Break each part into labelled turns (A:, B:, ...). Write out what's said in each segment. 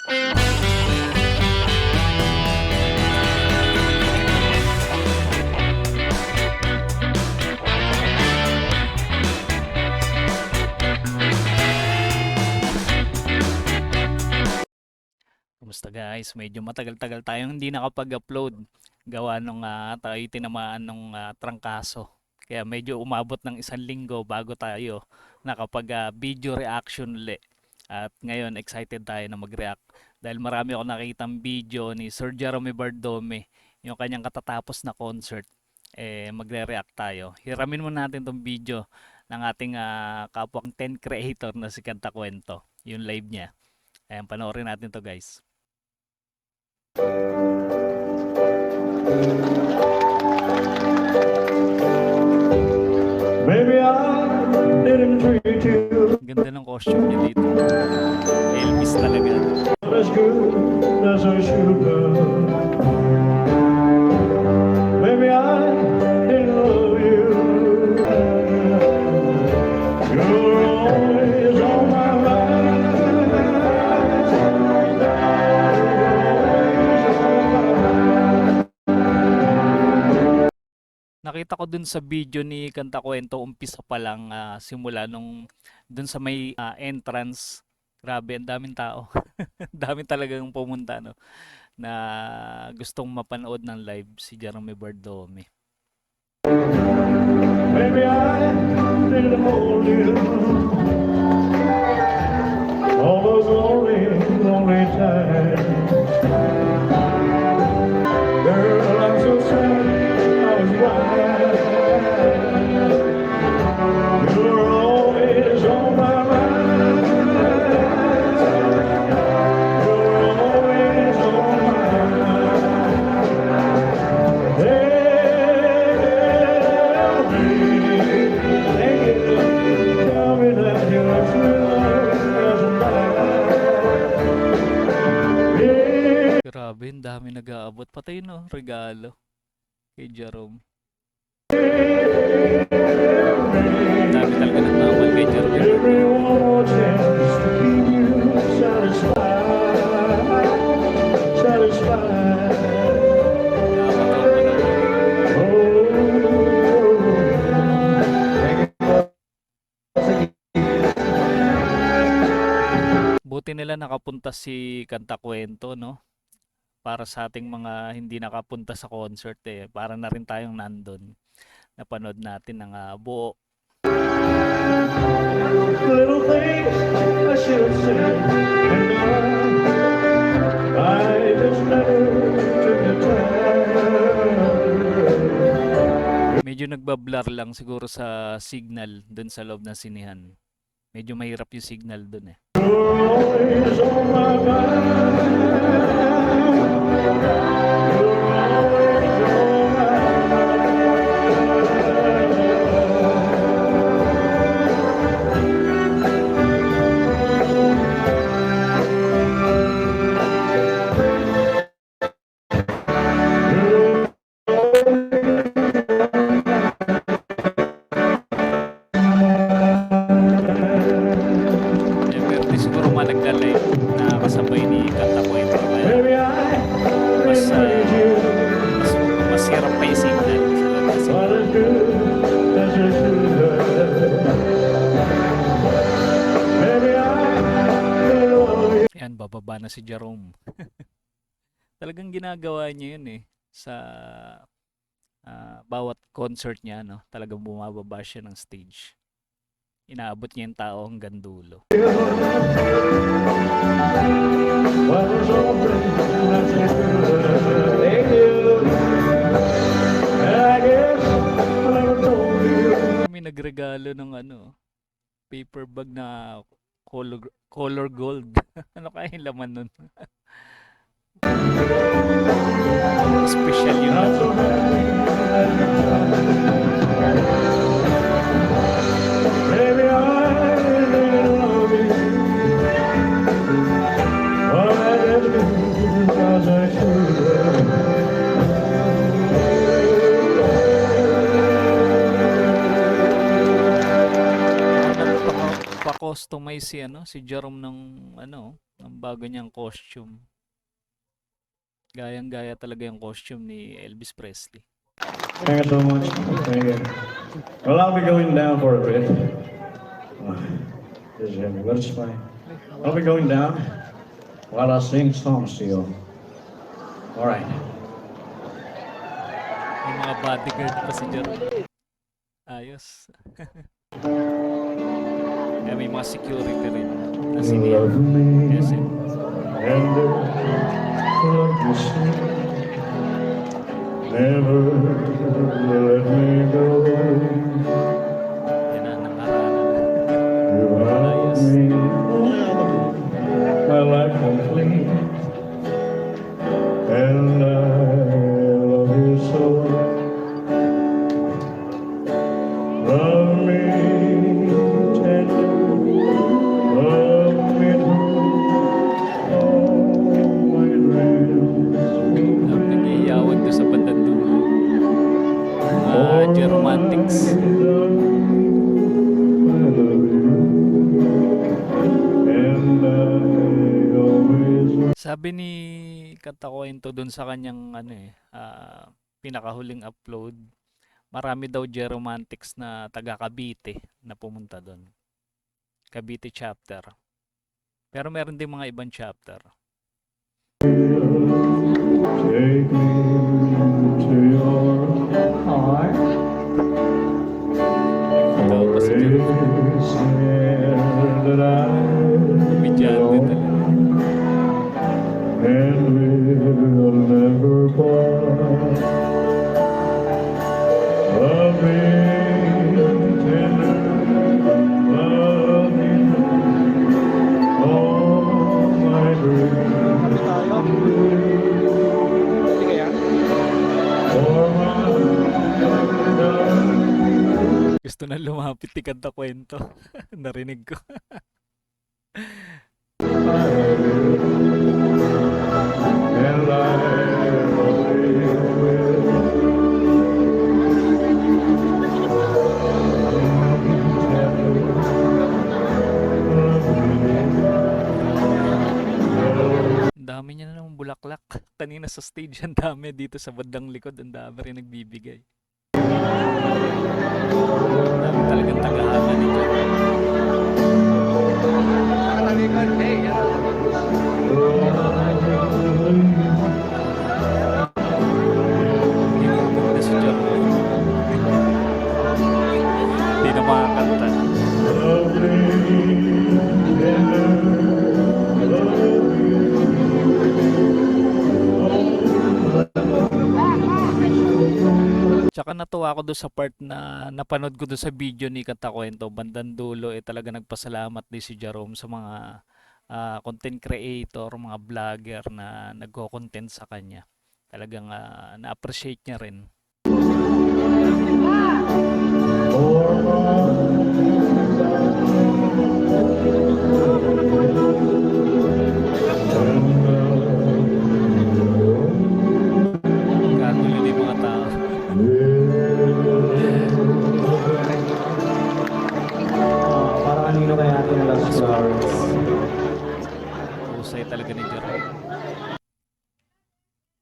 A: Kumusta guys? Medyo matagal-tagal tayong hindi nakapag-upload. Gawa nung tayo tinamaan ng trangkaso. Kaya medyo umabot ng 1 linggo bago tayo video reaction uli. At ngayon excited tayo na mag-react. Dahil marami ako nakitang video ni Sir Jerome Bardome. Yung kanyang katatapos na concert. Magre-react tayo. Hiramin mo natin tong video ng ating kapwa content creator na si Kanta Kwento. Yung live niya. Ayan, panoorin natin to guys.
B: Maybe I didn't treat you
A: Ganda ng costume niya dito. Elvis talaga.
B: as good as I should have. Maybe I didn't love you. You're always on my mind.
A: Nakita ko dun sa video ni Kanta Kwento, umpisa pa lang simula nung dun sa may entrance. Grabe, ang daming tao. Dami talagang pumunta no na gustong mapanood ng live si Jerome Bardome.
B: Maybe I didn't hold you. All those lonely, lonely times. Girl, I'm so sad I was blind. You're always on my mind. You're always on my mind. Tell me that you're true as a man.
A: Grabe, ang dami nag-aabot. Patay no, regalo kay Jerome. Ang dami talaga nagmamahal kay Jerome.
B: Every one more chance to keep you satisfied. Satisfied.
A: Buti nila nakapunta si Kanta Kwento, no? Para sa ating mga hindi nakapunta sa concert para na rin tayong nandun. Napanood natin ang buo.
B: Little things I should have said, and I just never took the time.
A: Medyo nagbablur lang siguro sa signal dun sa loob ng sinihan. Medyo mahirap yung signal dun eh.
B: You're always on my mind. You're always on my
A: Pero di siguro managlalay na kasabay ni Kanta Kwento. Kaya
B: Maybe I
A: mas,
B: didn't you.
A: mas hirap pa yung signal.
B: What as good as I should have. Maybe I didn't love you.
A: Yan, bababa na si Jerome. Talagang ginagawa niya yun sa bawat concert niya, no? Talagang bumababa siya ng stage. Inaabot niya yung tao hanggang dulo.
B: What was all things that I should have. Thank you. And I guess I never told you.
A: May nagregalo ng paper bag na color gold. Ano kaya yung laman nun? Special yun.
B: Not so happy as you are. Maybe I didn't love you. But I just did as I should have.
A: nagpa-customize si Jerome ng ng bago niyang costume. Gayang-gaya talaga yung costume ni Elvis Presley.
B: Thank you so much. Thank you. Well, I'll be going down for a bit. This is heavy, but it's fine. I'll be going down while I sing songs to you. All right.
A: May mga bodyguard pa si Jerome. Ayos. Kaya may mga security rin na
B: Love me
A: SM.
B: and love you sweet. Never let me go.
A: Yan na, nangarana na.
B: You have
A: Ayos.
B: made my life complete, and I love you so. Love me tender, love me through all my dreams.
A: Nag-iiyawan doon sa bandang dulo. Mga Geromantics.
B: I love you, and I always.
A: Sabi ni Kanta Kwento doon sa kanyang pinakahuling upload, marami daw Geromantics na taga Cavite na pumunta doon. Cavite chapter. Pero meron din mga ibang chapter.
B: Take me to your heart.
A: Ito pa si Jerome.
B: Always that I
A: Medyante talaga.
B: and will never part. Love me tender, love me all my dreams. For my darling.
A: Gusto na lumapit ni Kanta Kwento. Narinig ko.
B: And I always will.
A: Ang dami niya na ng bulaklak. Kanina sa stage, ang dami. Dito sa bandang likod, ang dami rin nagbibigay. Ang dami talagang tagahanga nito. Tinutog na si Jerome. Hindi na makakanta. Tsaka natuwa ako doon sa part na napanood ko doon sa video ni Kanta Kwento, bandang dulo talaga nagpasalamat din si Jerome sa mga content creator, mga vlogger na nagko-content sa kanya. Talagang na-appreciate niya rin. Kagulo din mga tao.
C: Para kanino kaya ating last flowers?
A: Husay talaga ni Jerome.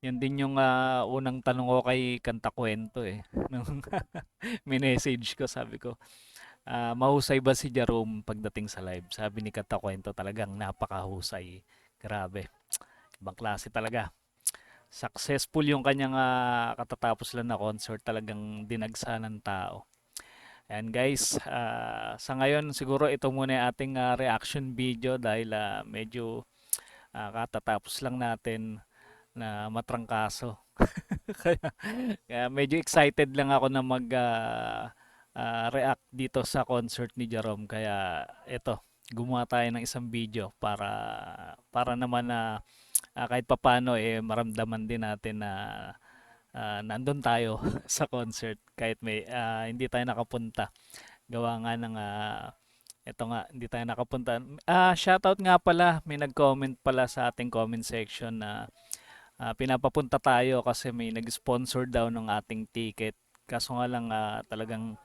A: Yan din yung unang tanong ko kay Kanta Kwento Nung minessage ko, sabi ko, mahusay ba si Jerome pagdating sa live? Sabi ni Kanta Kwento, talagang napakahusay. Grabe. Ibang klase talaga. Successful yung kanyang katatapos lang na concert. Talagang dinagsa ng tao. Ayan guys, sa ngayon siguro ito muna yung ating reaction video dahil medyo katatapos lang natin na matrangkaso. kaya medyo excited lang ako na react dito sa concert ni Jerome. Kaya ito, gumawa tayo ng isang video para naman na kahit papano maramdaman din natin na nandun tayo sa concert kahit may hindi tayo nakapunta. Gawa nga ng eto nga, hindi tayo nakapunta. Shoutout nga pala, may nag-comment pala sa ating comment section na pinapapunta tayo kasi may nag-sponsor daw ng ating ticket. Kaso nga lang talagang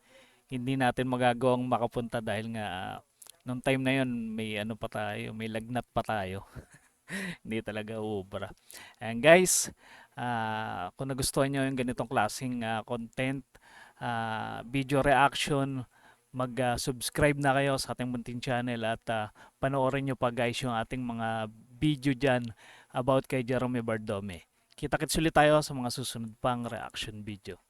A: hindi natin magagawang makapunta dahil nga Nung time na yun, may ano pa tayo, may lagnat pa tayo. Hindi talaga ubra. And guys, kung nagustuhan nyo yung ganitong klaseng content, video reaction, mag-subscribe na kayo sa ating munting channel at panoorin nyo pa guys yung ating mga video dyan about kay Jerome Bardome. Kita-kits ulit tayo sa mga susunod pang reaction video.